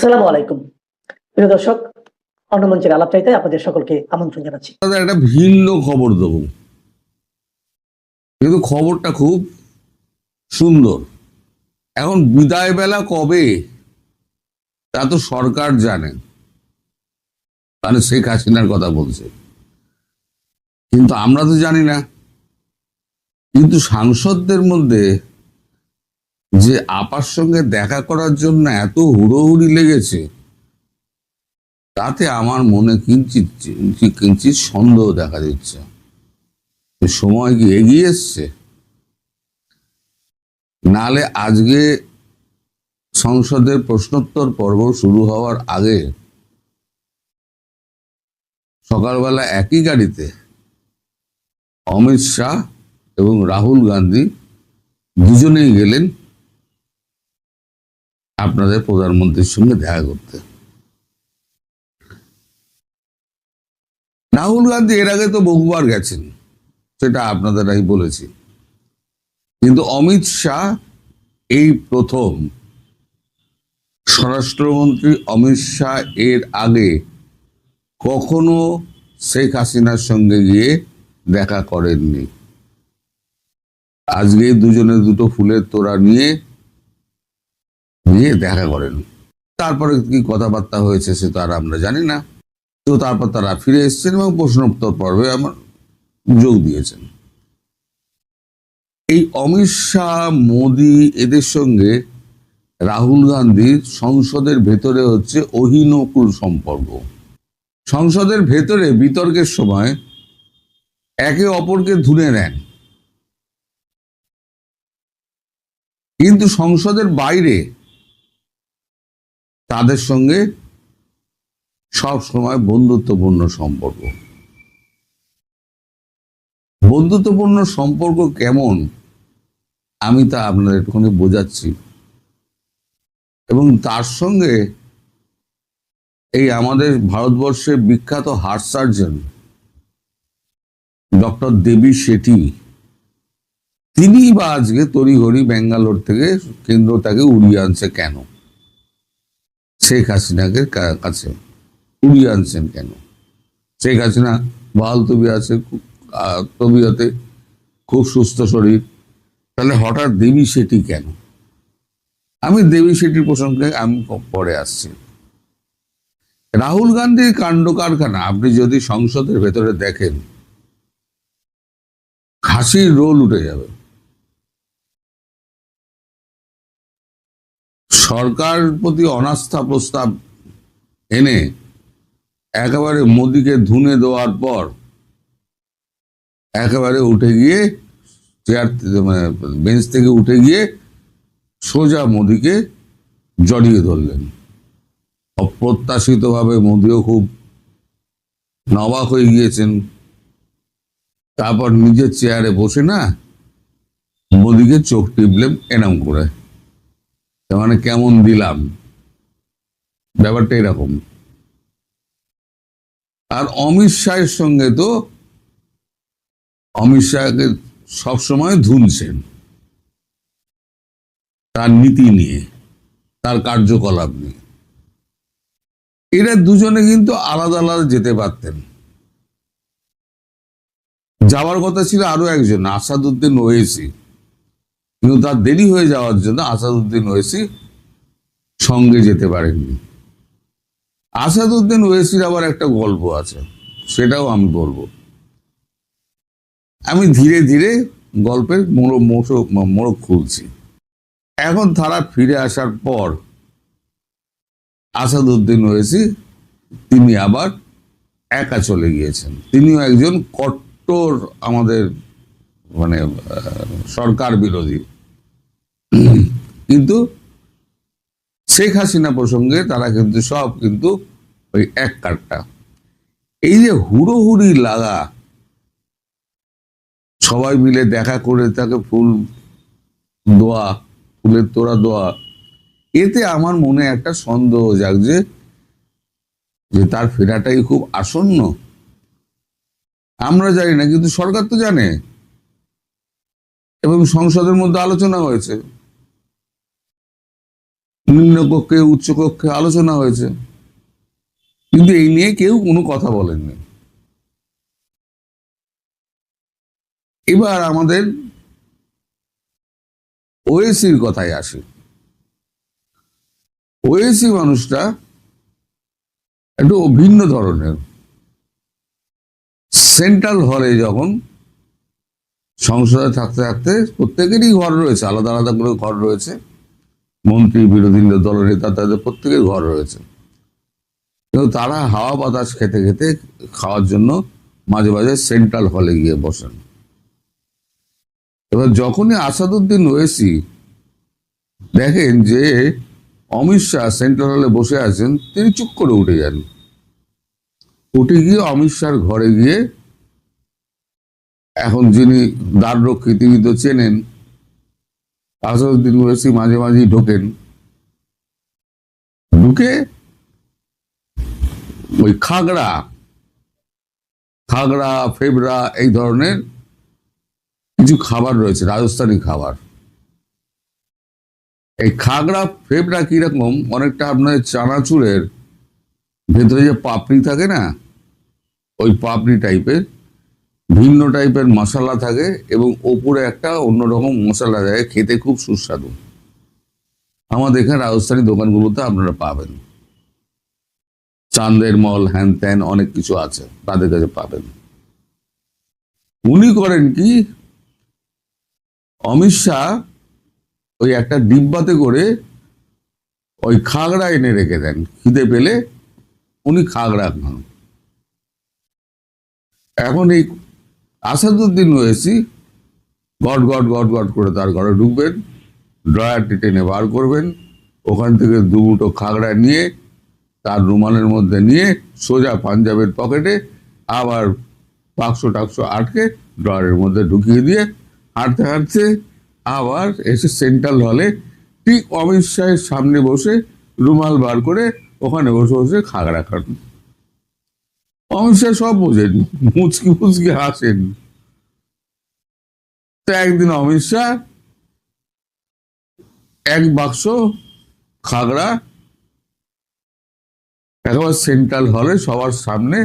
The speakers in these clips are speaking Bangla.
আসসালামু আলাইকুম। প্রিয় দর্শক, অন্নমঞ্চের আলাপচারিতে আপনাদের সকলকে আমন্ত্রণ জানাচ্ছি। দাদা একটা ভিন্ন খবর দেবো, কিন্তু খবরটা খুব সুন্দর। এখন বিদায় বেলা কবে তা তো সরকার জানে, মানে শেখ হাসিনার কথা বলছে, কিন্তু আমরা তো জানি না। কিন্তু সাংসদদের মধ্যে যে আপার সঙ্গে দেখা করার জন্য এত হুড়োহুড়ি লেগেছে, তাতে আমার মনে কিঞ্চিত কিঞ্চিত সন্দেহ দেখা দিচ্ছে। সময় কি এগিয়ে এসছে? নালে আজকে সংসদের প্রশ্নোত্তর পর্ব শুরু হওয়ার আগে সকালবেলা একই গাড়িতে অমিত শাহ এবং রাহুল গান্ধী দুজনেই গেলেন আপনাদের প্রধানমন্ত্রীর সঙ্গে দেখা করতে। রাহুল গান্ধী এর আগে তো বহুবার গেছেন, সেটা আপনাদের আমি বলেছি, কিন্তু অমিত শাহ এই প্রথম। স্বরাষ্ট্রমন্ত্রী অমিত শাহ এর আগে কখনো শেখ হাসিনার সঙ্গে গিয়ে দেখা করেননি। আজকে দুজনে দুটো ফুলের তোড়া নিয়ে দেখা করেন। তারপরে কি কথাবার্তা হয়েছে সে তো আর আমরা জানি না। তো তারপর তারা ফিরে এসেছেন এবং প্রশ্নোত্তর পর্বে আমার যোগ দিয়েছেন। এই অমিত শাহ, মোদি এদের সঙ্গে রাহুল গান্ধীর সংসদের ভেতরে হচ্ছে অহিনকুল সম্পর্ক। সংসদের ভেতরে বিতর্কের সময় একে অপরকে ধুনে নেন, কিন্তু সংসদের বাইরে তাদের সঙ্গে সব সময় বন্ধুত্বপূর্ণ সম্পর্ক। বন্ধুত্বপূর্ণ সম্পর্ক কেমন আমি তা আপনাদের একটুখানি বোঝাচ্ছি। এবং তার সঙ্গে এই আমাদের ভারতবর্ষের বিখ্যাত হার্ট সার্জন ডক্টর দেবী শেঠি, তিনি বা আজকে তড়িঘড়ি ব্যাঙ্গালোর থেকে কেন্দ্র তাকে উড়িয়ে আনছে কেন? শেখ হাসিনাকে কাছে উড়িয়ে আনছেন কেন? শেখ হাসিনা বহাল তবি আছে, তবিয়তে খুব সুস্থ শরীর, তাহলে হঠাৎ দেবী শেঠি কেন? আমি দেবী শেঠির প্রসঙ্গে আমি পরে আসছি। রাহুল গান্ধীর কাণ্ড কারখানা আপনি যদি সংসদের ভেতরে দেখেন, হাসির রোল উঠে যাবে। সরকার প্রতি অনাস্থা প্রস্তাব এনে একেবারে মোদিকে ধুনে দেওয়ার পর একেবারে উঠে গিয়ে চেয়ার, মানে বেঞ্চ থেকে উঠে গিয়ে সোজা মোদিকে জড়িয়ে ধরলেন। অপ্রত্যাশিতভাবে মোদিও খুব অবাক হয়ে গিয়েছেন। তারপর নিজের চেয়ারে বসে না মোদিকে চোখ টিপলেন এরম করে, মানে কেমন দিলাম, ব্যাপারটা এরকম। আর অমিত শাহের সঙ্গে তো অমিত শাহকে সবসময় ধুনছেন তার নীতি নিয়ে, তার কার্যকলাপ নিয়ে। এরা দুজনে কিন্তু আলাদা আলাদা যেতে পারতেন। যাওয়ার কথা ছিল আরো একজন, আসাদুদ্দিন ওয়েসি, কিন্তু তার দেরি হয়ে যাওয়ার জন্য আসাদুদ্দিন ওয়েসি সঙ্গে যেতে পারেননি। আসাদুদ্দিন ওয়েসির আবার একটা গল্প আছে, সেটাও আমি বলবো। আমি ধীরে ধীরে গল্পের মোড়ক খুলছি। এখন তারা ফিরে আসার পর আসাদুদ্দিন ওয়েসি তিনি আবার একা চলে গিয়েছেন। তিনিও একজন কট্টর আমাদের মানে সরকার বিরোধী, কিন্তু শেখ হাসিনা প্রসঙ্গে তারা কিন্তু সব কিন্তু ওই এক কাটটা। এই যে হুড়োহুড়ি লাগা, সবাই মিলে দেখা করে তাকে ফুল দোয়া, ফুলের তোড়া দোয়া, এতে আমার মনে একটা সন্দেহ জাগছে যে তার ফেরাটাই খুব আসন্ন। আমরা জানি না, কিন্তু সরকার তো জানে এবং সংসদের মধ্যে আলোচনা হয়েছে। নিম্নকক্ষে উচ্চকক্ষে আলোচনা হয়েছে, কিন্তু এই নিয়ে কেউ কোনো কথা বলেননি। এবার আমাদের ওএসির কথায় আসি। ওএসি মানুষটা একটু ভিন্ন ধরনের। সেন্ট্রাল হলে যখন সংসদে থাকতে থাকতে প্রত্যেকেরই ঘর রয়েছে, আলাদা আলাদা করে ঘর রয়েছে, মন্ত্রী বিরোধী দলের নেতা তাদের প্রত্যেকের ঘর রয়েছে, কিন্তু তারা হাওয়া বাতাস খেতে খেতে খাওয়ার জন্য মাঝে মাঝে সেন্ট্রাল হলে গিয়ে বসেন। এবার যখনই আসাদুদ্দিন ওয়েসি দেখেন যে অমিত শাহ সেন্ট্রাল হলে বসে আছেন, তিনি চুপ করে উঠে যান। উঠে গিয়ে অমিত শাহর ঘরে গিয়ে, এখন যিনি দ্বাররক্ষী তিনি তো চেনেন, আসাদুদ্দিন ওয়েসি মাঝে মাঝেই ঢোকেন, ঢুকে ওই খাগড়া ফেবরা এই ধরনের কিছু খাবার রয়েছে, রাজস্থানী খাবার। এই খাগড়া ফেবরা কিরকম, অনেকটা আপনার চানাচুরের ভেতরে যে পাপড়ি থাকে না, ওই পাপড়ি টাইপের ভিন্ন টাইপের মশলা থাকে, এবং ওপরে একটা অন্যরকম মশলা থাকে, খেতে খুব সুস্বাদু। আমাদের এখানে রাজস্থানী দোকানগুলোতে আপনারা পাবেন, চান্দের মল হ্যান ত্যান অনেক কিছু আছে, তাদের কাছে পাবেন। উনি করেন কি, অমিত শাহ ওই একটা ডিব্বাতে করে ওই খাগড়া এনে রেখে দেন, খিদে পেলে উনি খাগড়া খান। এখন এই আসাদুদ্দিন ওয়েসি গট গট গট গট করে তার ঘরে ঢুকবেন, ড্রয়ারটি টেনে বার করবেন, ওখান থেকে দু মুঠো খাগড়া নিয়ে তার রুমালের মধ্যে নিয়ে সোজা পাঞ্জাবের পকেটে, আবার বাক্স টাক্স আটকে ড্রয়ারের মধ্যে ঢুকিয়ে দিয়ে হাঁটতে হাঁটতে আবার এসে সেন্ট্রাল হলে ঠিক অমিত শাহের সামনে বসে রুমাল বার করে ওখানে বসে বসে খাগড়া খান। অমিত শাহ সব বোঝেন, মুচকি মুচকি হাসেন। তো একদিন অমিত শাহ এক বাক্স খাগড়া একেবারে সেন্ট্রাল হলে সবার সামনে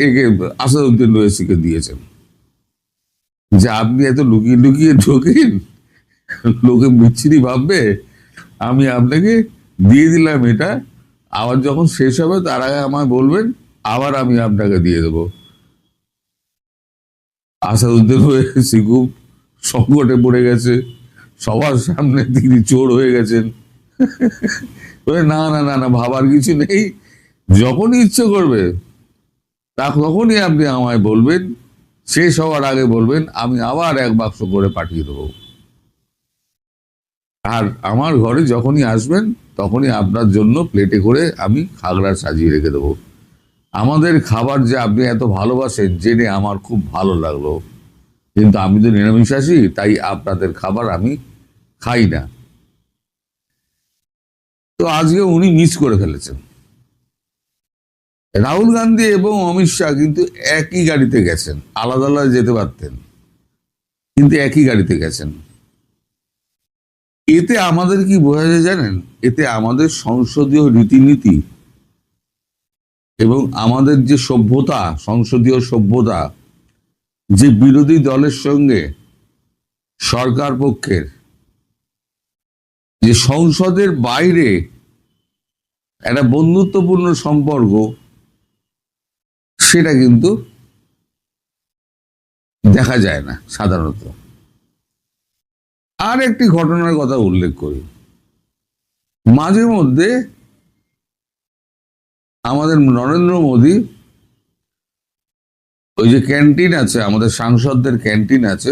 একে আসাদুদ্দিন ওয়েসিকে দিয়েছেন, যে আপনি এত লুকিয়ে লুকিয়ে ঢোকেন, লোকে বিচ্ছিরি ভাববে, আমি আপনাকে দিয়ে দিলাম এটা, আবার যখন শেষ হবে তার আগে আমায় বলবেন, আবার আমি আপনাকে দিয়ে দেবো। আসাদুদ্দিন ওয়েসি খুব সংকটে পড়ে গেছে, সবার সামনে তিনি চোর হয়ে গেছেন। না না না না, ভাবার কিছু নেই, যখনই ইচ্ছে করবে তখনই আপনি আমায় বলবেন, শেষ হওয়ার আগে বলবেন, আমি আবার এক বাক্স করে পাঠিয়ে দেবো। আর আমার ঘরে যখনই আসবেন তখনই আপনার জন্য প্লেটে করে আমি খাগড়া সাজিয়ে রেখে দেবো। আমাদের খাবার যে আপনি এত ভালোবাসেন জেনে আমার খুব ভালো লাগলো, কিন্তু আমি তো নিরামিষাশী, তাই আপনাদের খাবার আমি খাই না। তো আজকে উনি মিস করে ফেলেছেন। রাহুল গান্ধী এবং অমিত শাহ কিন্তু একই গাড়িতে গেছেন, আলাদা আলাদা যেতে পারতেন, কিন্তু একই গাড়িতে গেছেন। এতে আমাদের কি বোঝা যায় জানেন? এতে আমাদের সংসদীয় রীতিনীতি এবং আমাদের যে সভ্যতা, সংসদীয় সভ্যতা, যে বিরোধী দলের সঙ্গে সরকার পক্ষের যে সংসদের বাইরে একটা বন্ধুত্বপূর্ণ সম্পর্ক, সেটা কিন্তু দেখা যায় না সাধারণত। আর একটি ঘটনার কথা উল্লেখ করি, মাঝে মধ্যে আমাদের নরেন্দ্র মোদী ওই যে ক্যান্টিন আছে, আমাদের সাংসদদের ক্যান্টিন আছে,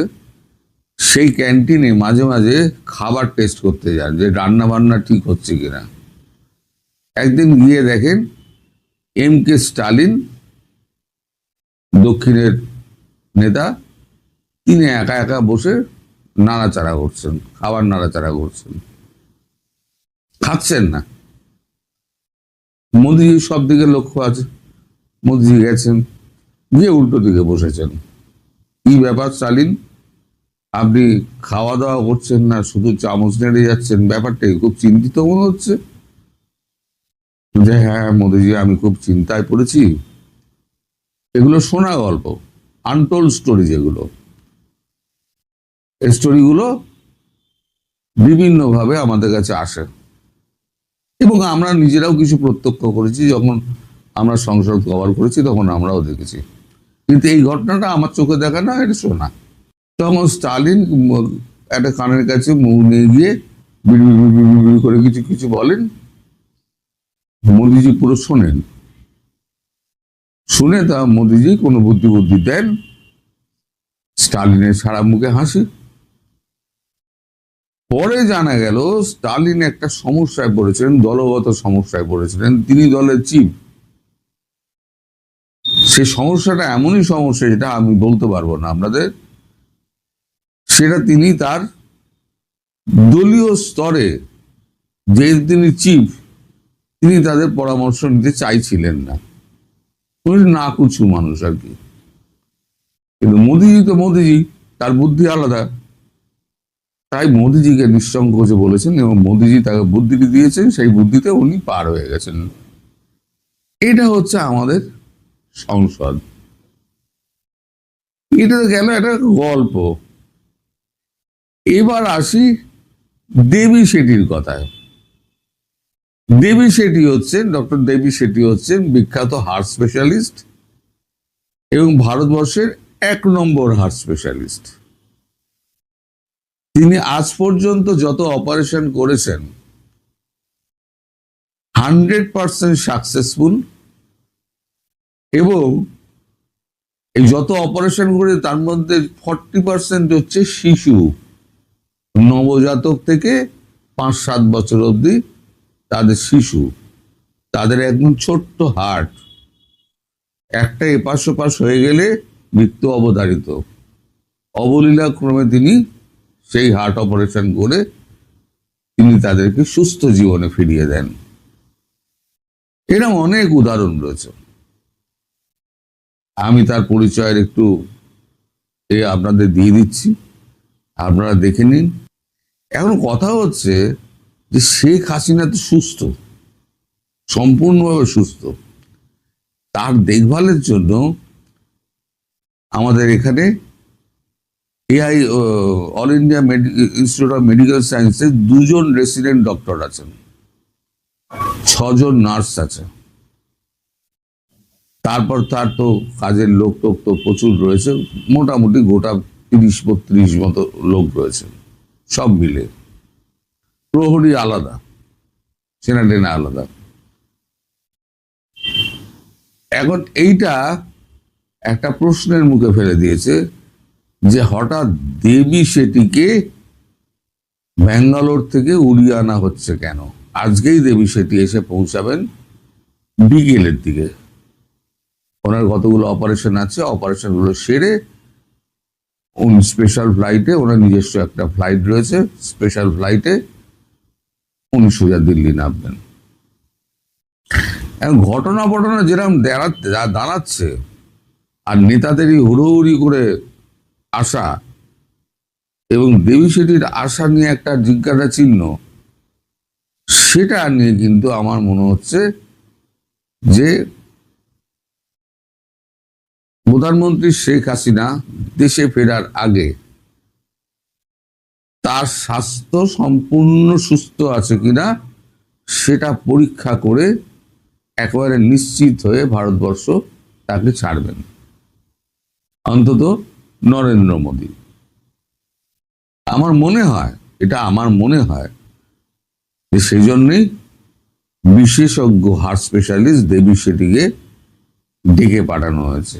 সেই ক্যান্টিনে মাঝে মাঝে খাবার টেস্ট করতে যান, যে রান্না বান্না ঠিক হচ্ছে কিনা। একদিন গিয়ে দেখেন এম.কে. স্টালিন, দক্ষিণের নেতা, তিনি একা একা বসে নাড়াচাড়া করছেন, খাবার নাড়াচাড়া করছেন, খাচ্ছেন না। মোদিজি সব দিকে লক্ষ্য আছে, মোদিজি গেছেন, গিয়ে উল্টো দিকে বসেছেন। কি ব্যাপার স্টালিন, আপনি খাওয়া দাওয়া করছেন না, শুধু চামচ নেড়ে যাচ্ছেন, ব্যাপারটাই খুব চিন্তিত মনে হচ্ছে। যে হ্যাঁ মোদিজি, আমি খুব চিন্তায় পড়েছি। এগুলো শোনা গল্প, আনটোল্ড স্টোরি, যেগুলো এই স্টোরিগুলো বিভিন্নভাবে আমাদের কাছে আসে এবং আমরা নিজেরাও কিছু প্রত্যক্ষ করেছি। যখন আমরা সংসদ কভার করেছি তখন আমরাও দেখেছি, কিন্তু এই ঘটনাটা আমার চোখে দেখা না, এটা শোনা। তখন স্টালিন একটা কানের কাছে মুখ নিয়ে গিয়ে বিড়ি বিড়ি বিড়ি বিড়ি করে কিছু কিছু বলেন, মোদিজি পুরো শোনেন। শুনে তা মোদিজি কোনো বুদ্ধি বুদ্ধি দেন, স্টালিনের সারা মুখে হাসি। পরে জানা গেল স্টালিন একটা সমস্যায় পড়েছিলেন, দলগত সমস্যায় পড়েছিলেন। তিনি দলের চিফ। সেই সমস্যাটা এমনই সমস্যা, যেটা আমি বলতে পারবো না আপনাদের, সেটা তিনি তার দলীয় স্তরে, যে তিনি চিফ, তিনি তাদের পরামর্শ নিতে চাইছিলেন না। উনি না কুছু মানুষ আর কি। কিন্তু মোদিজি তো মোদিজি, তার বুদ্ধি আলাদা। তাই মোদিজিকে নিঃসংকোচে বলেছেন এবং মোদিজি তাকে বুদ্ধিটি দিয়েছেন, সেই বুদ্ধিতে উনি পার হয়ে গেছেন। এটা হচ্ছে আমাদের সংসদ। এটা তো গেল একটা গল্প। এবার আসি দেবী শেঠির কথায়। দেবী শেঠি হচ্ছেন, ডক্টর দেবী শেঠি হচ্ছেন বিখ্যাত হার্ট স্পেশালিস্ট এবং ভারতবর্ষের 1 নম্বর হার্ট স্পেশালিস্ট। তিনি আজ পর্যন্ত যত অপারেশন করেছেন 100% সাকসেসফুল, এবং এই যত অপারেশন করে তার মধ্যে 40% হচ্ছে শিশু, নবজাতক থেকে 5-7 বছর অবধি তাদের শিশু, তাদের একদম ছোট্ট হার্ট, একটা এপাশ ওপাশ হয়ে গেলে মৃত্যু অবধারিত। অবলীলা ক্রমে তিনি সেই হার্ট অপারেশন করে তিনি তাদেরকে সুস্থ জীবনে ফিরিয়ে দেন। এরকম অনেক উদাহরণ রয়েছে। আমি তার পরিচয়ের একটু আপনাদের দিয়ে দিচ্ছি, আপনারা দেখে নিন। এখন কথা হচ্ছে যে শেখ হাসিনা তো সুস্থ, সম্পূর্ণভাবে সুস্থ। তার দেখভালের জন্য আমাদের এখানে AI, all India institute of medical সায়েন্সের 2জন রেসিডেন্ট ডক্টর আছেন, 6জন নার্স আছে। তারপর তার তো কাজের লোক টোক তো প্রচুর রয়েছে, মোটামুটি গোটা 30-32 মতো লোক রয়েছে, সব মিলে। প্রহরী আলাদা, সেনাটেনা আলাদা। এখন এইটা একটা প্রশ্নের মুখে ফেলে দিয়েছে যে হঠাৎ দেবী শেঠিকে ব্যাঙ্গালোর থেকে উড়িয়ে আনা হচ্ছে কেন। আজকেই দেবী শেঠি এসে পৌঁছাবেন বিকেলের দিকে। ওনার কতগুলো অপারেশন আছে, অপারেশনগুলো সেরে উনি স্পেশাল ফ্লাইটে, ওনার নিজস্ব একটা ফ্লাইট রয়েছে, স্পেশাল ফ্লাইটে উনি সোজা দিল্লি নামবেন। এখন ঘটনা যেরকম দাঁড়াচ্ছে, আর নেতাদেরই হুড়োহুড়ি করে আসা, এবং দেবী শেঠির আশা নিয়ে একটা জিজ্ঞাসা চিহ্ন, সেটা নিয়ে কিন্তু আমার মনে হচ্ছে যে প্রধানমন্ত্রী শেখ হাসিনা দেশে ফেরার আগে তার স্বাস্থ্য সম্পূর্ণ সুস্থ আছে কিনা সেটা পরীক্ষা করে একেবারে নিশ্চিত হয়ে ভারতবর্ষ তাকে ছাড়বেন, অন্তত নরেন্দ্র মোদী। আমার মনে হয়, এটা আমার মনে হয় যে সেই জন্যই বিশেষজ্ঞ হার্ট স্পেশালিস্ট দেবী শেঠিকে ডেকে পাঠানো হয়েছে।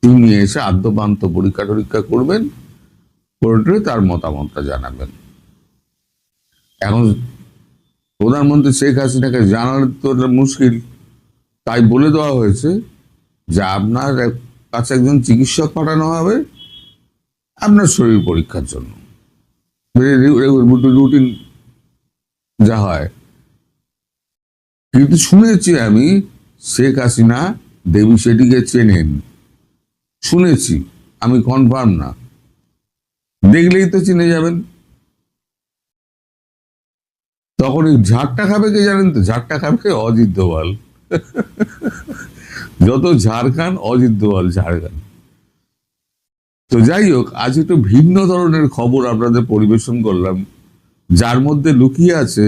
তিনি এসে আদ্যপান্ত পরীক্ষা টরীক্ষা করবেন, করে তার মতামতটা জানাবেন। এখন প্রধানমন্ত্রী শেখ হাসিনাকে জানার তো মুশকিল, তাই বলে দেওয়া হয়েছে যে আপনার কাছে একজন চিকিৎসক পাঠানো হবে আপনার শরীর পরীক্ষার জন্য, রুটিন যা হয়। কিন্তু শুনেছি আমি শেখ হাসিনা দেবী শেঠিকে চেনেন, শুনেছি, আমি কনফার্ম না। দেখলেই তো চিনে যাবেন। তখন এই ঝাড়টা খাবে কে জানেন তো? ঝাড়টা খাবে অজিত দোভাল। যত ঝাড় খান অজিত দোভাল ঝাড় খান। তো যাই হোক, আজ একটু ভিন্ন ধরনের খবর আপনাদের পরিবেশন করলাম, যার মধ্যে লুকিয়ে আছে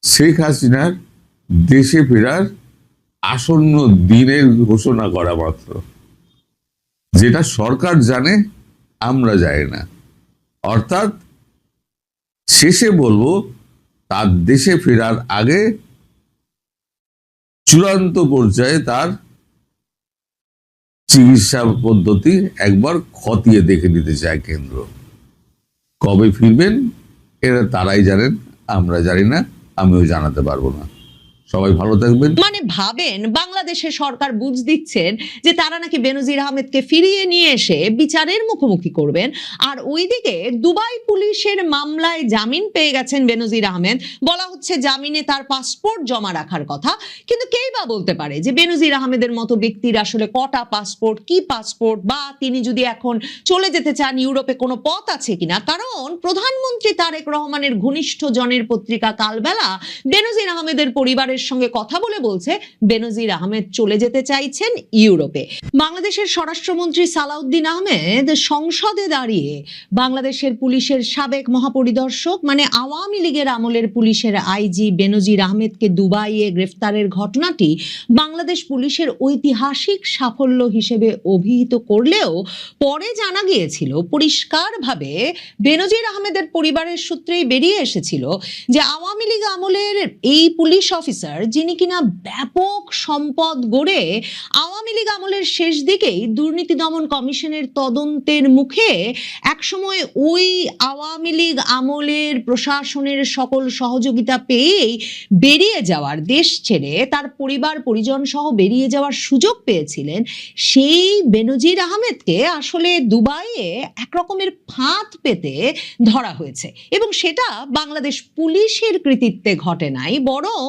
শেখ হাসিনার দেশে ফেরার আসন্ন দিনের ঘোষণা করা মাত্র, যেটা সরকার জানে, আমরা জানি না। অর্থাৎ শেষে বলবো, তার দেশে ফেরার আগে চূড়ান্ত পর্যায়ে তার চিকিৎসা পদ্ধতি একবার খতিয়ে দেখে নিতে চায় কেন্দ্র। কবে ফিরবেন এরা তারাই জানেন, আমরা জানি না, আমিও জানাতে পারবো না। সবাই ভালো থাকবেন। মানে ভাবেন, বাংলাদেশের সরকার বুঝ দিচ্ছেন যে তারা নাকি বেনজির আহমেদকে ফিরিয়ে নিয়ে এসে বিচারের মুখোমুখি করবেন, আর ওইদিকে দুবাই পুলিশের মামলায় জামিন পেয়ে গেছেন বেনজির আহমেদ। বলা হচ্ছে জামিনে তার পাসপোর্ট জমা রাখার কথা, কিন্তু কেই বা বলতে পারে যে বেনজির আহমেদের মতো ব্যক্তির আসলে কটা পাসপোর্ট, কি পাসপোর্ট, বা তিনি যদি এখন চলে যেতে চান ইউরোপে কোনো পথ আছে কিনা। কারণ প্রধানমন্ত্রী তারেক রহমানের ঘনিষ্ঠ জনের পত্রিকা কালবেলা বেনজির আহমেদের পরিবারের সঙ্গে কথা বলে বলছে বেনজির আহমেদ চলে যেতে চাইছেন ইউরোপে। বাংলাদেশের স্বরাষ্ট্রমন্ত্রী সালাউদ্দিন আহমেদ সংসদে দাঁড়িয়ে বাংলাদেশের পুলিশের সাবেক মহাপরিদর্শক, মানে আওয়ামী লীগের আমলের পুলিশের আইজি বেনজির আহমেদকে দুবাইয়ে গ্রেফতারের ঘটনাটি বাংলাদেশ পুলিশের ঐতিহাসিক সাফল্য হিসেবে অভিহিত করলেও পরে জানা গিয়েছিল, পরিষ্কারভাবে বেনজির আহমেদের পরিবারের সূত্রেই বেরিয়ে এসেছিল যে আওয়ামী লীগ আমলের এই পুলিশ অফিসার, যিনি কিনা ব্যাপক সম্পদ গড়ে আওয়ামী লীগ আমলের শেষ দিকেই দুর্নীতি দমন কমিশনের তদন্তের মুখে একসময় ওই আওয়ামী লীগ আমলের প্রশাসনের সকল সহযোগিতা পেয়েই বেরিয়ে যাওয়ার, দেশ ছেড়ে তার পরিবার পরিজন সহ বেরিয়ে যাওয়ার সুযোগ পেয়েছিলেন, সেই বেনজির আহমেদকে আসলে দুবাইয়ে একরকমের ফাঁদ পেতে ধরা হয়েছে। এবং সেটা বাংলাদেশ পুলিশের কৃতিত্বে ঘটে নাই, বরং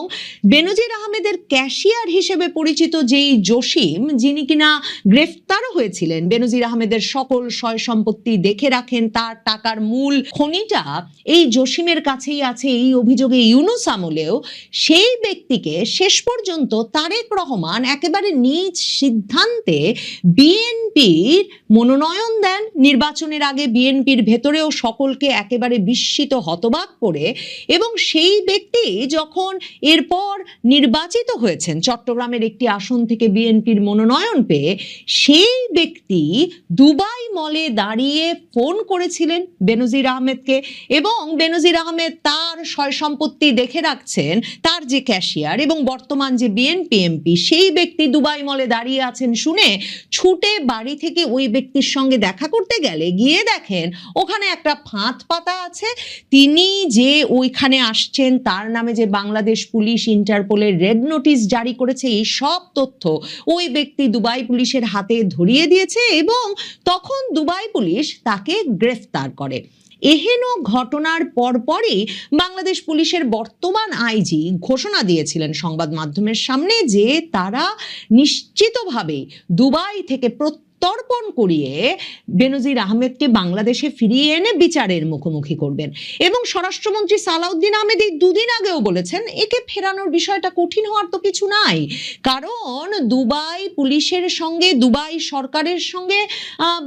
বেনজির আহমেদের ক্যাশিয়ার হিসেবে পরিচিত যেই জসিম, যিনি কিনা গ্রেফতারও হয়েছিলেন, বেনজির আহমেদের সকল সয় সম্পত্তি দেখে রাখেন, তার টাকার মূল খনিটা এই জসিমের কাছেই আছে, এই অভিযোগে ইউনুস আমলেও সেই ব্যক্তিকে শেষ পর্যন্ত তারেক রহমান একেবারে নিজ সিদ্ধান্তে বিএনপির মনোনয়ন দেন। নির্বাচনের আগে বিএনপির ভেতরেও সকলকে একেবারে বিস্মিত হতবাক করে, এবং সেই ব্যক্তি যখন এরপর নির্বাচিত হয়েছেন চট্টগ্রামের একটি আসন থেকে বিএনপির মনোনয়ন পেয়ে, সেই ব্যক্তি দুবাই মলে দাঁড়িয়ে ফোন করেছিলেন বেনজির আহমেদকে, এবং বেনজির আহমেদ তার সয় সম্পত্তি দেখে রাখছেন, তার যে ক্যাশিয়ার এবং বর্তমান যে বিএনপি এমপি, সেই ব্যক্তি দুবাই মলে দাঁড়িয়ে আছেন শুনে ছুটে বাড়ি থেকে ওই ব্যক্তির সঙ্গে দেখা করতে গেলে গিয়ে দেখেন ওখানে একটা ফাঁদ পাতা আছে। তিনি যে ওইখানে আসছেন, তার নামে যে বাংলাদেশ পুলিশ ইন্টারপোলের রেড নোটিশ জারি করেছে, এই সব তথ্য ওই ব্যক্তি দুবাই পুলিশের হাতে ধরিয়ে দিয়েছে, এবং তখন দুবাই পুলিশ তাকে গ্রেফতার করে। এহেন ঘটনার পরপরই বাংলাদেশ পুলিশের বর্তমান আইজি ঘোষণা দিয়েছিলেন সংবাদ মাধ্যমের সামনে যে তারা নিশ্চিতভাবে দুবাই থেকে তর্পণ করিয়ে বেনজির আহমেদকে বাংলাদেশে ফিরিয়ে এনে বিচারের মুখোমুখি করবেন। এবং স্বরাষ্ট্রমন্ত্রী সালাউদ্দিন আহমেদ এই দুদিন আগেও বলেছেন একে ফেরানোর বিষয়টা কঠিন হওয়ার তো কিছু নাই, কারণ দুবাই পুলিশের সঙ্গে, দুবাই সরকারের সঙ্গে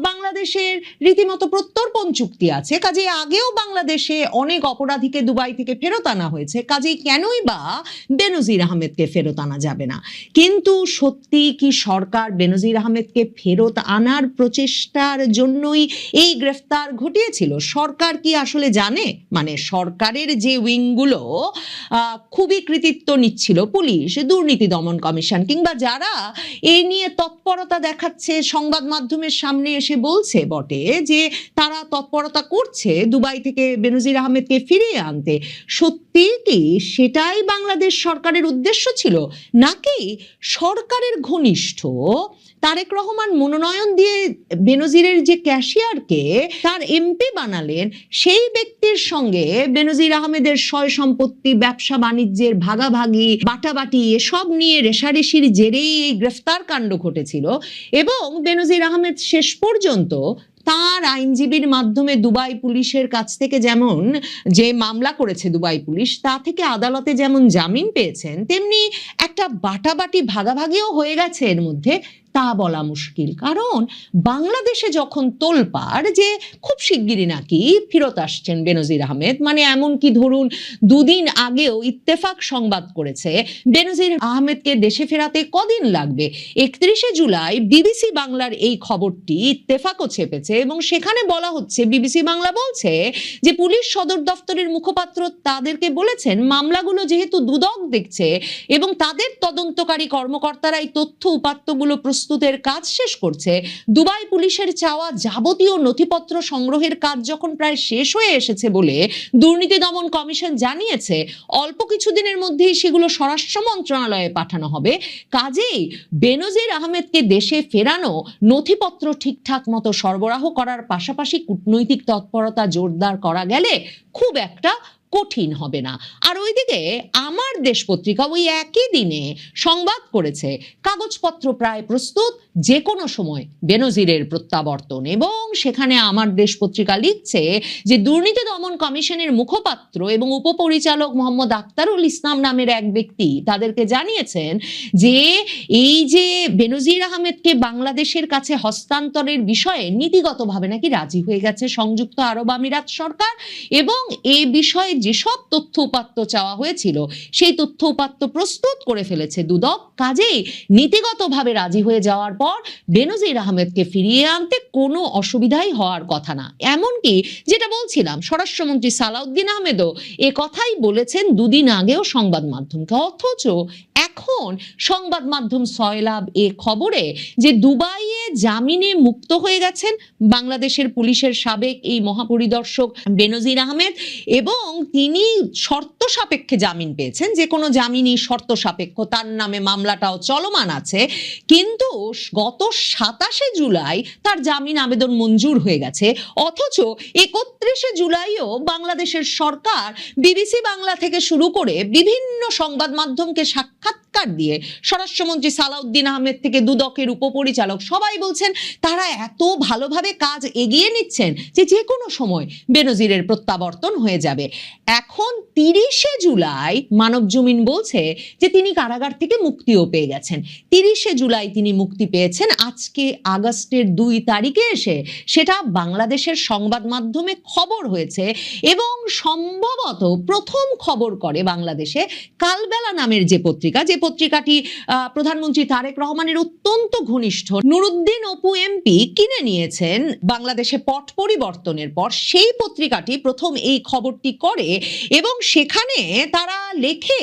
বাংলাদেশের রীতিমতো প্রত্যর্পণ চুক্তি আছে, কাজেই আগেও বাংলাদেশে অনেক অপরাধীকে দুবাই থেকে ফেরত আনা হয়েছে, কাজেই কেনই বা বেনজির আহমেদকে ফেরত আনা যাবে না। কিন্তু সত্যি কি সরকার বেনজির আহমেদকে ফেরত আনার প্রচেষ্টার জন্যই এই গ্রেফতার ঘটিয়েছিল? সরকার কি আসলে জানে? মানে সরকারের যে উইংগুলো খুবই কৃতিত্ব নিচ্ছিল, পুলিশ, দুর্নীতি দমন কমিশন, কিংবা যারা এই নিয়ে তৎপরতা দেখাচ্ছে, সংবাদ মাধ্যমের সামনে এসে বলছে বটে যে তারা তৎপরতা করছে দুবাই থেকে বেনজির আহমেদকে ফিরিয়ে আনতে, সত্যি কি সেটাই বাংলাদেশ সরকারের উদ্দেশ্য ছিল? নাকি সরকারের ঘনিষ্ঠ তারেক রহমান মনোনয়ন দিয়ে বেনজিরের যে ক্যাশিয়ারকে তার এমপি বানালেন, সেই ব্যক্তির সঙ্গে বেনজির আহমেদের সয় সম্পত্তি, ব্যবসা বাণিজ্যের ভাগাভাগি, বাটাবাটি এসব নিয়ে রেশারেশির জেরেই এই গ্রেফতার কাণ্ড ঘটেছিল, এবং বেনজির আহমেদ শেষ পর্যন্ত তার আইনজীবীর মাধ্যমে দুবাই পুলিশের কাছ থেকে যেমন যে মামলা করেছে দুবাই পুলিশ, তা থেকে আদালতে যেমন জামিন পেয়েছেন, তেমনি একটা বাটাবাটি ভাগাভাগিও হয়ে গেছে এর মধ্যে, তা বলা মুশকিল। কারণ বাংলাদেশে যখন তোলপাড় যে খুব শিগগিরই নাকি ফেরত আসছেন বেনজির আহমেদ, মানে এমনকি ধরুন দুদিন আগেও ইত্তেফাক সংবাদ করেছে বেনজির আহমেদকে দেশে ফেরাতে কদিন লাগবে। 31শে জুলাই বিবিসি বাংলার এই খবরটি ইত্তেফাকও ছেপেছে এবং সেখানে বলা হচ্ছে, বিবিসি বাংলা বলছে যে পুলিশ সদর দপ্তরের মুখপাত্র তাদেরকে বলেছেন মামলাগুলো যেহেতু দুদক দেখছে এবং তাদের তদন্তকারী কর্মকর্তারা এই তথ্য উপাত্তগুলো প্রস্তুতের কাজ শেষ করছে, দুবাই পুলিশের চাওয়া যাবতীয় নথিপত্র সংগ্রহের কাজ যখন প্রায় শেষ হয়ে এসেছে বলে দুর্নীতি দমন কমিশন জানিয়েছে, অল্প কিছুদিনের মধ্যেই সেগুলো স্বরাষ্ট্র মন্ত্রণালয়ে পাঠানো হবে। কাজেই বেনজির আহমেদকে দেশে ফেরানো, নথিপত্র ঠিকঠাক মতো সরবরাহ করার পাশাপাশি কূটনৈতিক তৎপরতা জোরদার করা গেলে খুব একটা কঠিন হবে না। আর ওইদিকে আমার দেশ পত্রিকা ওই একই দিনে সংবাদ করেছে কাগজপত্র প্রায় প্রস্তুত, যে কোনো সময় বেনজিরের প্রত্যাবর্তন। এবং সেখানে আমার দেশ পত্রিকা লিখছে যে দুর্নীতি দমন কমিশনের মুখপাত্র এবং উপপরিচালক মোহাম্মদ আক্তারুল ইসলাম নামের এক ব্যক্তি তাদেরকে জানিয়েছেন যে এই যে বেনজির আহমেদকে বাংলাদেশের কাছে হস্তান্তরের বিষয়ে নীতিগতভাবে নাকি রাজি হয়ে গেছে সংযুক্ত আরব আমিরাত সরকার, এবং এই বিষয়ে যেসব তথ্য উপাত্ত চাওয়া হয়েছিল সেই তথ্য উপাত্ত প্রস্তুত করে ফেলেছে দুদক। কাজেই নীতিগতভাবে রাজি হয়ে যাওয়ার পর বেনজির আহমেদকে ফিরিয়ে আনতে কোনো অসুবিধাই হওয়ার কথা না। এমনকি যেটা বলছিলাম, স্বরাষ্ট্রমন্ত্রী সালাউদ্দিন আহমেদও এ কথাই বলেছেন দুদিন আগেও সংবাদ মাধ্যমকে। অথচ এখন সংবাদ মাধ্যম সয়লাব এ খবরে যে দুবাইয়ে জামিনে মুক্ত হয়ে গেছেন বাংলাদেশের পুলিশের সাবেক এই মহাপরিদর্শক বেনজির আহমেদ, এবং তিনি শর্ত সাপেক্ষে জামিন পেয়েছেন, যে কোনো জামিনই শর্ত সাপেক্ষ, তার নামে মামলাটাও চলমান আছে, কিন্তু গত 27শে জুলাই তার জামিন আবেদন মঞ্জুর হয়ে গেছে। অথচ 31শে জুলাইও বাংলাদেশের সরকার বিবিসি বাংলা থেকে শুরু করে বিভিন্ন সংবাদ মাধ্যমকে সাক্ষাৎকার দিয়ে স্বরাষ্ট্রমন্ত্রী সালাউদ্দিন আহমেদ থেকে দুদকের উপপরিচালক সবাই বলছেন তারা এত ভালোভাবে কাজ এগিয়ে নিচ্ছেন যে যে কোনো সময় বেনজিরের প্রত্যাবর্তন হয়ে যাবে। এখন 30শে জুলাই মানবজমিন বলছে যে তিনি কারাগার থেকে মুক্তিও পেয়ে গেছেন। 30শে জুলাই তিনি মুক্তি পেয়েছেন। আজকে আগস্টের 2 তারিখে এসে সেটা বাংলাদেশের সংবাদ মাধ্যমে খবর হয়েছে এবং সম্ভবত প্রথম খবর করে বাংলাদেশে কালবেলা নামের যে পত্রিকা, যে পত্রিকাটি প্রধানমন্ত্রী তারেক রহমানের অত্যন্ত ঘনিষ্ঠ নুরুদ্দিন অপু এমপি কিনে নিয়েছেন বাংলাদেশে পট পরিবর্তনের পর, সেই পত্রিকাটি প্রথম এই খবরটি করে এবং সেখানে তারা লেখে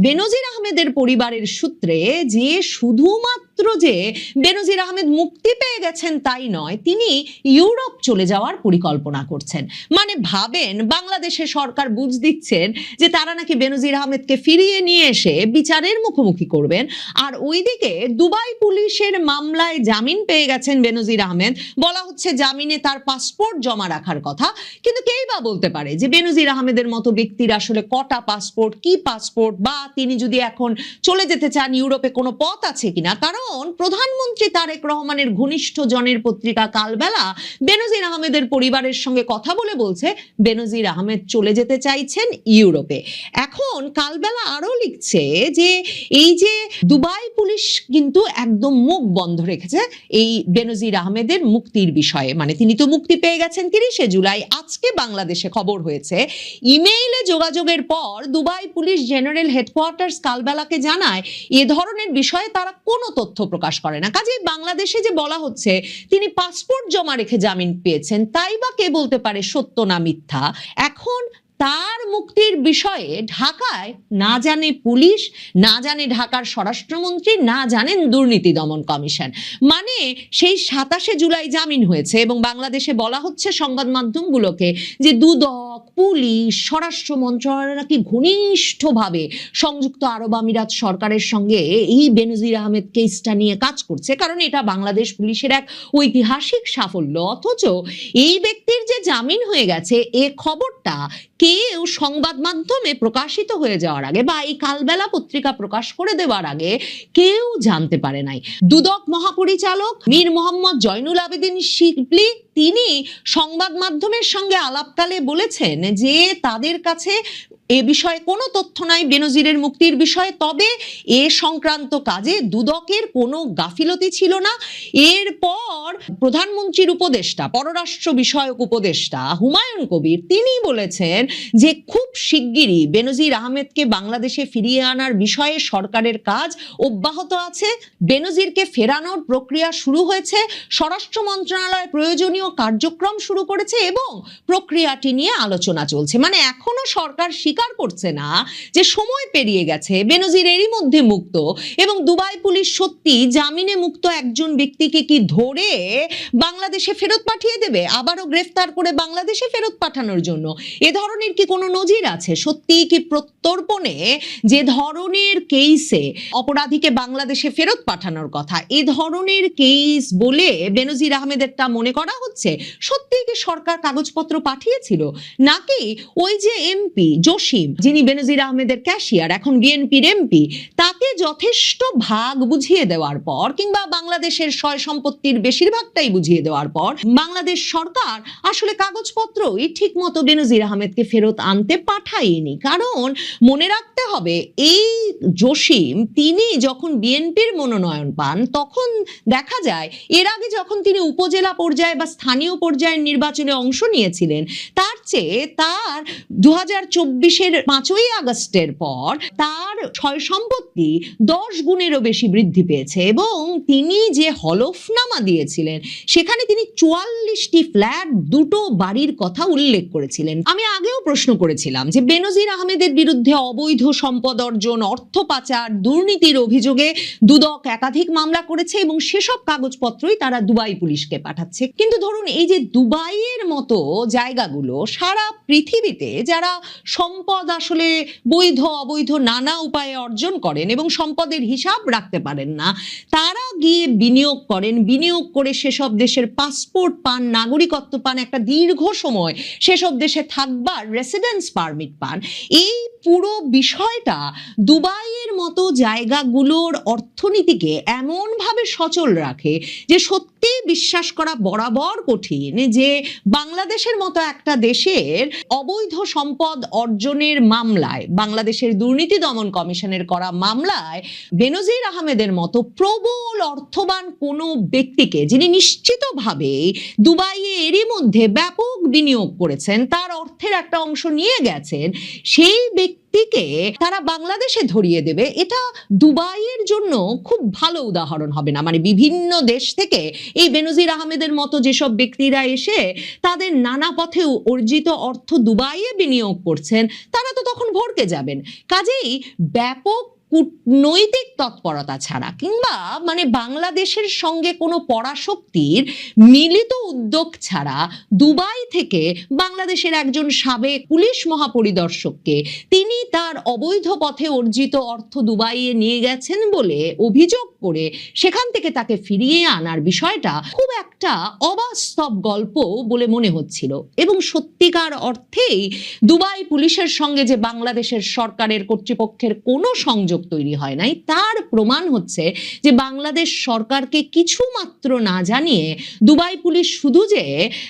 বেনজির আহমেদের পরিবারের সূত্রে যে শুধুমাত্র যে বেনজির আহমেদ মুক্তি পেয়ে গেছেন তাই নয়, তিনি ইউরোপ চলে যাওয়ার পরিকল্পনা করছেন। মানে ভাবেন, বাংলাদেশে সরকার বুঝ দিচ্ছেন যে তারা নাকি বেনজির আহমেদকে ফিরিয়ে নিয়ে এসে বিচারের মুখোমুখি করবেন, আর ওইদিকে দুবাই পুলিশের মামলায় জামিন পেয়ে গেছেন বেনজির আহমেদ। বলা হচ্ছে জামিনে তার পাসপোর্ট জমা রাখার কথা, কিন্তু কেই বা বলতে পারে যে বেনজির আহমেদের মতো ব্যক্তির আসলে কটা পাসপোর্ট, কি পাসপোর্ট, বা তিনি যদি এখন চলে যেতে চান ইউরোপে কোনো পথ আছে কিনা। কারণ প্রধানমন্ত্রী তারেক রহমানের ঘনিষ্ঠ জনের পত্রিকা কালবেলা বেনজির আহমেদের পরিবারের সঙ্গে কথা বলে বলছে বেনজির আহমেদ চলে যেতে চাইছেন ইউরোপে। এখন কালবেলা আরো লিখছে যে এই যে দুবাই পুলিশ কিন্তু একদম মুখ বন্ধ রেখেছে এই বেনজির আহমেদের মুক্তির বিষয়ে। মানে তিনি তো মুক্তি পেয়ে গেছেন 30শে জুলাই, আজকে বাংলাদেশে খবর হয়েছে ইমেইলে যোগাযোগের পর দুবাই পুলিশ জেনারেল হেডকোয়ার্টার্স কালবেলাকে জানায় এ ধরনের বিষয়ে তারা কোনো তথ্য প্রকাশ করে না। কাজেই বাংলাদেশে যে বলা হচ্ছে তিনি পাসপোর্ট জমা রেখে জামিন পেয়েছেন, তাই বা কে বলতে পারে সত্য না মিথ্যা। এখন তার মুক্তির বিষয়ে ঢাকায় না জানে পুলিশ, না জানে ঢাকার স্বরাষ্ট্রমন্ত্রী, না জানেন দুর্নীতি দমন কমিশন। মানে সেই 27শে জুলাই জামিন হয়েছে এবং বাংলাদেশে বলা হচ্ছে সংবাদ মাধ্যমগুলোকে যে দুদক, পুলিশ, স্বরাষ্ট্র মন্ত্রণালয় নাকি ঘনিষ্ঠভাবে সংযুক্ত আরব আমিরাত সরকারের সঙ্গে এই বেনজির আহমেদ কেসটা নিয়ে কাজ করছে, কারণ এটা বাংলাদেশ পুলিশের এক ঐতিহাসিক সাফল্য। অথচ এই ব্যক্তির যে জামিন হয়ে গেছে এ খবরটা কেউ সংবাদ মাধ্যমে প্রকাশিত হয়ে যাওয়ার আগে বা এই কালবেলা পত্রিকা প্রকাশ করে দেওয়ার আগে কেউ জানতে পারে নাই। দুদক মহাপরিচালক মীর মোহাম্মদ জয়নুল আবেদিন শিবলি তিনি সংবাদ মাধ্যমের সঙ্গে আলাপকালে বলেছেন যে তাদের কাছে এ বিষয়ে কোনো তথ্য নাই বেনজিরের মুক্তির বিষয়ে, তবে এ সংক্রান্ত কাজে দুদকের কোনো গাফিলতি ছিল না। এরপর প্রধানমন্ত্রীর উপদেষ্টা, পররাষ্ট্র বিষয়ক উপদেষ্টা হুমায়ুন কবির তিনি বলেছেন যে খুব শিগগিরই বেনজির আহমেদকে বাংলাদেশে ফিরিয়ে আনার বিষয়ে সরকারের কাজ অব্যাহত আছে, বেনজিরকে ফেরানোর প্রক্রিয়া শুরু হয়েছে, স্বরাষ্ট্র মন্ত্রণালয় প্রয়োজনীয় কার্যক্রম শুরু করেছে এবং প্রক্রিয়াটি নিয়ে আলোচনা চলছে। মানে এখনো সরকার স্বীকার করছে না যে সময় পেরিয়ে গেছে, বেনজির এরই মধ্যে মুক্ত এবং দুবাই পুলিশ সত্যি জামিনে মুক্ত একজন ব্যক্তিকে কি ধরে বাংলাদেশে ফেরত পাঠিয়ে দেবে, আবারও গ্রেফতার করে বাংলাদেশে ফেরত পাঠানোর জন্য? এ ধরনের কি কোনো নজির আছে? সত্যি কি প্রত্যর্পণে যে ধরনের কেসে অপরাধীকে বাংলাদেশে ফেরত পাঠানোর কথা, এ ধরনের কেস বলে বেনজির আহমেদেরটা মনে করা হচ্ছে? সত্যি কি সরকার কাগজপত্র পাঠিয়েছিল, নাকি ওই যে এমপি জসিম যিনি বেনজির আহমেদের ক্যাশিয়ার, এখন বিএনপির এমপি, তাকে যথেষ্ট ভাগ বুঝিয়ে দেওয়ার পর কিংবা বাংলাদেশের সয় সম্পত্তির বেশিরভাগটাই বুঝিয়ে দেওয়ার পর বাংলাদেশ সরকার আসলে কাগজপত্রই ঠিক মতো বেনজির আহমেদকে ফেরত আনতে পাঠায়নি? কারণ মনে রাখতে হবে এই জসিম তিনি যখন বিএনপির মনোনয়ন পান তখন দেখা যায় এর আগে যখন তিনি উপজেলা পর্যায়ে বা স্থানীয় পর্যায়ের নির্বাচনে অংশ নিয়েছিলেন তার চেয়ে তার 2024-এর 5ই আগস্টের পর তার সয় সম্পত্তি 10 গুণেরও বেশি বৃদ্ধি পেয়েছে এবং তিনি যে হলফনামা দিয়েছিলেন সেখানে তিনি 44টি ফ্ল্যাট, 2টো বাড়ির কথা উল্লেখ করেছিলেন। আমি আগেও প্রশ্ন করেছিলাম যে বেনজির আহমেদের বিরুদ্ধে অবৈধ সম্পদ অর্জন, অর্থ পাচার, দুর্নীতির অভিযোগে দুদক একাধিক মামলা করেছে এবং সেসব কাগজপত্রই তারা দুবাই পুলিশকে পাঠাচ্ছে। কিন্তু ধরুন এই যে দুবাইয়ের মতো জায়গাগুলো সারা পৃথিবীতে যারা সম্পদ আসলে বৈধ অবৈধ নানা উপায়ে অর্জন করেন এবং সম্পদের হিসাব রাখতে পারেন না, তারা গিয়ে বিনিয়োগ করেন, বিনিয়োগ করে সেসব দেশের পাসপোর্ট পান, নাগরিকত্ব পান, একটা দীর্ঘ সময় সেসব দেশে থাকবার রেসিডেন্স পারমিট পান। এই পুরো বিষয়টা দুবাইয়ের মতো জায়গাগুলোর অর্থনীতিকে এমনভাবে সচল রাখে যে সত্যি বিশ্বাস করা বরাবর কঠিন যে বাংলাদেশের মতো একটা দেশের অবৈধ সম্পদ অর্জনের মামলায়, বাংলাদেশের দুর্নীতি দমন কমিশনের করা মামলায় বেনজির আহমেদের মতো প্রবল অর্থবান কোনো ব্যক্তিকে, যিনি নিশ্চিতভাবে দুবাইয়ে এরই মধ্যে ব্যাপক বিনিয়োগ করেছেন, তার অর্থের একটা অংশ নিয়ে গেছেন, সেই ব্যক্তিকে তারা বাংলাদেশে ধরিয়ে দেবে, এটা দুবাইয়ের জন্য খুব ভালো উদাহরণ হবে না? মানে বিভিন্ন দেশ থেকে এই বেনজির আহমেদের মতো যেসব ব্যক্তিরা এসে তাদের নানা পথে অর্জিত অর্থ দুবাইয়ে বিনিয়োগ করছেন তারা তো তখন ভরকে যাবেন। কাজেই ব্যাপক কূটনৈতিক তৎপরতা ছাড়া কিংবা মানে বাংলাদেশের সঙ্গে কোনো পরাশক্তির মিলিত উদ্যোগ ছাড়া দুবাই থেকে বাংলাদেশের একজন সাবেক পুলিশ মহাপরিদর্শককে তিনি তার অবৈধ পথে অর্জিত অর্থ দুবাইয়ে নিয়ে গেছেন বলে অভিযোগ করে সেখান থেকে তাকে ফিরিয়ে আনার বিষয়টা খুব একটা অবাস্তব গল্প বলে মনে হচ্ছিল এবং সত্যিকার অর্থেই দুবাই পুলিশের সঙ্গে যে বাংলাদেশের সরকারের কর্তৃপক্ষের কোনো সংযোগ তৈরি হয় নাই তার প্রমাণ হচ্ছে যে বাংলাদেশ সরকারকে কিছু মাত্র না জানিয়ে দুবাই পুলিশ শুধু যে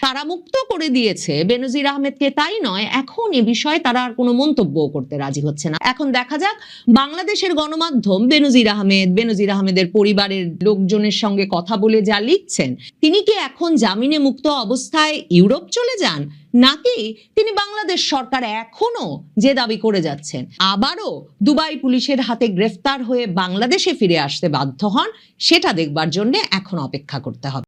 কারামুক্ত করে দিয়েছে বেনজির আহমেদকে তাই নয়, এখন এ বিষয়ে তারা আর কোনো মন্তব্য করতে রাজি হচ্ছে না। এখন দেখা যাক বাংলাদেশের গণমাধ্যম বেনজির আহমেদের পরিবারের লোকজনের সঙ্গে কথা বলে যা লিখছেন, তিনি কি এখন জামিনে মুক্ত অবস্থায় ইউরোপ চলে যান, নাকি তিনি বাংলাদেশ সরকার এখনো যে দাবি করে যাচ্ছেন আবারও দুবাই পুলিশের হাতে গ্রেফতার হয়ে বাংলাদেশে ফিরে আসতে বাধ্য হন, সেটা দেখবার জন্য এখন অপেক্ষা করতে হবে।